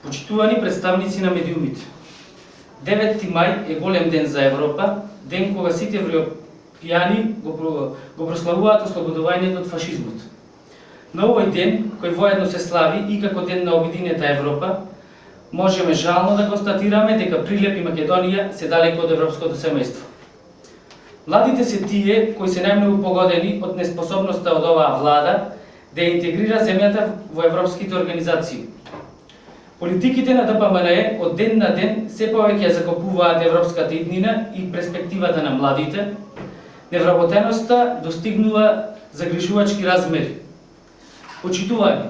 Почитувани представници на медиумите, 9 мај е голем ден за Европа, ден кога сите европјани го прославуваат ослободувањето од фашизмот. На овој ден, кој воедно се слави и како ден на обединета Европа, можеме жално да констатираме дека Прилеп и Македонија се далеко од европското семејство. Младите се тие кои се најмногу погодени од неспособноста од оваа влада да интегрира земјата во европските организации. Политиките на ДПМНЕ од ден на ден се повеќе ја закопуваат европската иднина и перспективата на младите. Невработеноста достигнува загрижувачки размери. Почитувани,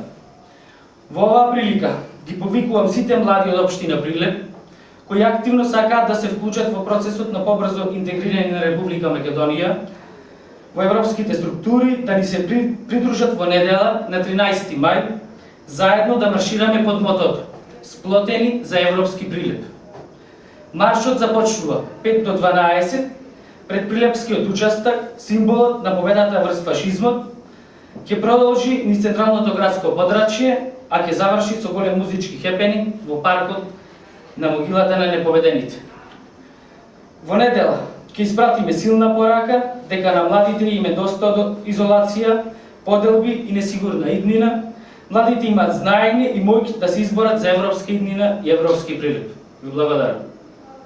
во оваа прилика ги повикувам сите млади од општина Прилеп, кои активно сакаат да се вклучат во процесот на побрзо интегрирање на Република Македонија во европските структури, да ни се придружат во недела на 13 мај, заедно да маршираме под мотото "Сплотени за европски Прилеп". Маршот започнува 5 до 12 пред Прилепскиот участок, символот на победата врз фашизмот, ќе продолжи низ централното градско подрачје, а ќе заврши со голем музички хепенинг во паркот на могилата на непобедените. Во недела ќе испратиме силна порака дека на младите им е доста од изолација, поделби и несигурна иднина. Младите имаат знаење и моќ да се изборат за европска иднина и европски Прилеп. Ви благодарам.